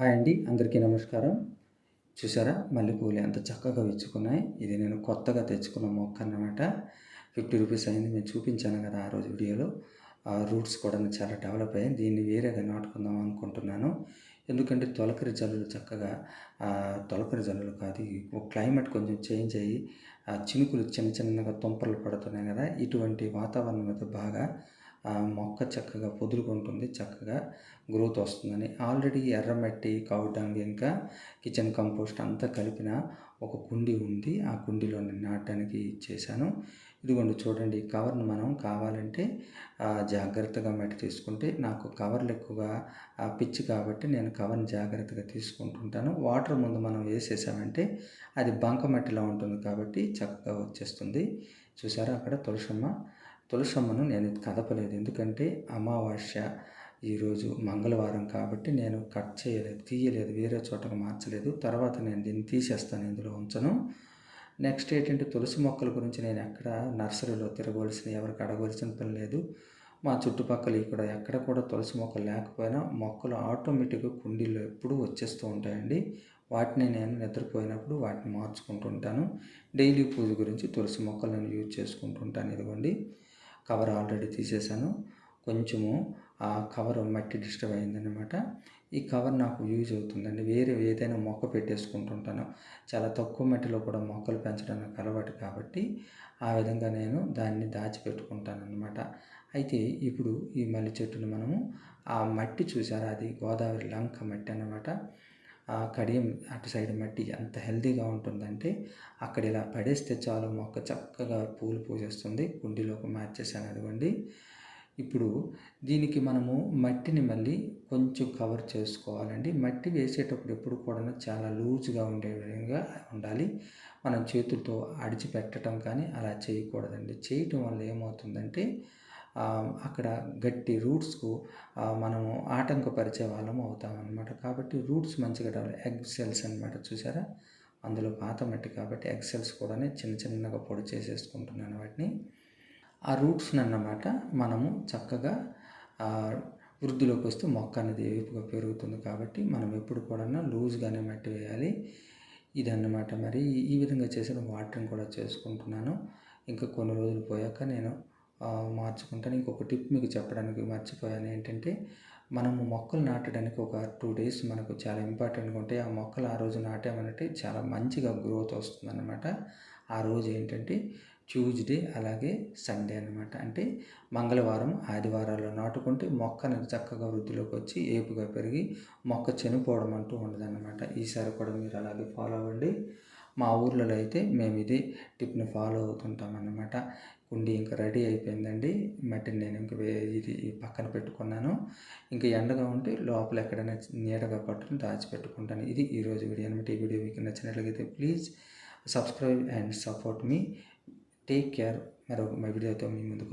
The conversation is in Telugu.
హాయ్ అండి, అందరికీ నమస్కారం. చూసారా మల్లెపూలు ఎంత చక్కగా విచ్చుకున్నాయి. ఇది నేను కొత్తగా తెచ్చుకున్న మొక్క అన్నమాట. 50 రూపీస్ అయింది. నేను చూపించాను కదా ఆ రోజు వీడియోలో. ఆ రూట్స్ కూడా చాలా డెవలప్ అయ్యాయి. దీన్ని వేరేగా నాటుకుందాం అనుకుంటున్నాను. ఎందుకంటే తొలకరి జల్లులు చక్కగా తొలకరి జల్లులు కాదు, క్లైమేట్ కొంచెం చేంజ్ అయ్యి చినుకులు చిన్న చిన్నగా తుంపర్లు పడుతున్నాయి కదా, ఇటువంటి వాతావరణం అయితే బాగా మొక్క చక్కగా పొదులుకుంటుంది, చక్కగా గ్రోత్ వస్తుందని. ఆల్రెడీ ఎర్రమట్టి, కౌడంగ్, ఇంకా కిచెన్ కంపోస్ట్ అంతా కలిపిన ఒక కుండీ ఉంది. ఆ కుండీలో నేను నాటడానికి ఇచ్చేసాను. ఇదిగోండి చూడండి, కవర్ను మనం కావాలంటే జాగ్రత్తగా మట్టి తీసుకుంటే, నాకు కవర్లు ఎక్కువగా పిచ్చి కాబట్టి నేను కవర్ని జాగ్రత్తగా తీసుకుంటుంటాను. వాటర్ ముందు మనం వేసేసామంటే అది బంకమట్టిలా ఉంటుంది కాబట్టి చక్కగా వచ్చేస్తుంది. చూసారా అక్కడ తులసమ్మను నేను కదపలేదు, ఎందుకంటే అమావాస్య ఈరోజు మంగళవారం కాబట్టి నేను కట్ చేయలేదు, తీయలేదు, వేరే చోటకు మార్చలేదు. తర్వాత నేను దీన్ని తీసేస్తాను, ఇందులో ఉంచను. నెక్స్ట్ ఏంటంటే తులసి మొక్కల గురించి నేను ఎక్కడ నర్సరీలో తిరగవలసిన, ఎవరికి అడగవలసిన పని లేదు. మా చుట్టుపక్కల ఇక్కడ ఎక్కడ కూడా తులసి మొక్కలు లేకపోయినా మొక్కలు ఆటోమేటిక్గా కుండీల్లో ఎప్పుడూ వచ్చేస్తూ ఉంటాయండి. వాటిని నేను నిద్రపోయినప్పుడు వాటిని మార్చుకుంటుంటాను. డైలీ పూజ గురించి తులసి మొక్కలు నేను యూజ్ చేసుకుంటుంటాను. ఇదిగోండి కవర్ ఆల్రెడీ తీసేసాను. కొంచెము ఆ కవర్ మట్టి డిస్టర్బ్ అయిందనమాట. ఈ కవర్ నాకు యూజ్ అవుతుందండి. వేరే ఏదైనా మొక్క పెట్టేసుకుంటుంటాను. చాలా తక్కువ మట్టిలో కూడా మొక్కలు పెంచడం నాకు అలవాటు కాబట్టి ఆ విధంగా నేను దాన్ని దాచిపెట్టుకుంటాను అనమాట. అయితే ఇప్పుడు ఈ మల్లె చెట్టును మనము ఆ మట్టి చూసారా, అది గోదావరి లంక మట్టి అన్నమాట. ఆ కడియం అటు సైడ్ మట్టి ఎంత హెల్తీగా ఉంటుందంటే అక్కడ ఇలా పడేస్తే చాలు మొక్క చక్కగా పూలు పూసేస్తుంది. కుండీలోకి మార్చేసాను అదిగోండి. ఇప్పుడు దీనికి మనము మట్టిని మళ్ళీ కొంచెం కవర్ చేసుకోవాలండి. మట్టి వేసేటప్పుడు ఎప్పుడు కూడా చాలా లూజ్గా ఉండే విధంగా ఉండాలి. మనం చేతులతో అడిచిపెట్టడం కానీ అలా చేయకూడదండి. చేయటం వల్ల ఏమవుతుందంటే అక్కడ గట్టి రూట్స్కు మనము ఆటంకపరిచే వాళ్ళం అవుతామన్నమాట. కాబట్టి రూట్స్ మంచిగా డెవలప్, ఎగ్ సెల్స్ అనమాట. చూసారా, అందులో పాత మట్టి కాబట్టి ఎగ్ సెల్స్ కూడా చిన్న చిన్నగా పొడి చేసేసుకుంటున్నాను వాటిని. ఆ రూట్స్ని అన్నమాట మనము చక్కగా వృద్ధిలోకి వస్తే మొక్క అనేది ఏపుగా పెరుగుతుంది. కాబట్టి మనం ఎప్పుడు కూడా లూజ్గానే మట్టి వేయాలి. ఇదన్నమాట. మరి ఈ విధంగా చేసిన వాటరింగ్ కూడా చేసుకుంటున్నాను. ఇంకా కొన్ని రోజులు పోయాక నేను మార్చుకుంటాను. ఇంకొక టిప్ మీకు చెప్పడానికి మర్చిపోయాను. ఏంటంటే మనము మొక్కలు నాటడానికి ఒక 2 డేస్ మనకు చాలా ఇంపార్టెంట్గా ఉంటాయి. ఆ మొక్కలు ఆ రోజు నాటామంటే చాలా మంచిగా గ్రోత్ వస్తుందన్నమాట. ఆ రోజు ఏంటంటే ట్యూస్డే అలాగే సండే అనమాట. అంటే మంగళవారం, ఆదివారాల్లో నాటుకుంటే మొక్క అనేది చక్కగా వృద్ధిలోకి వచ్చి ఏపుగా పెరిగి మొక్క చనిపోవడం అంటూ ఉండదన్నమాట. ఈసారి కూడా మీరు అలాగే ఫాలో అవ్వండి. మా ఊర్లలో అయితే మేము ఇదే టిప్ని ఫాలో అవుతుంటామన్నమాట. కుండీ ఇంకా రెడీ అయిపోయిందండి. మట్టిని నేను ఇంక ఇది పక్కన పెట్టుకున్నాను. ఇంకా ఎండగా ఉంటే లోపల ఎక్కడైనా నీడగా పట్టుకుని దాచిపెట్టుకుంటాను. ఇది ఈరోజు వీడియో అనమాట. ఈ వీడియో మీకు నచ్చినట్లయితే please subscribe and support me. Take care. మరొక వీడియోతో మీ ముందుకు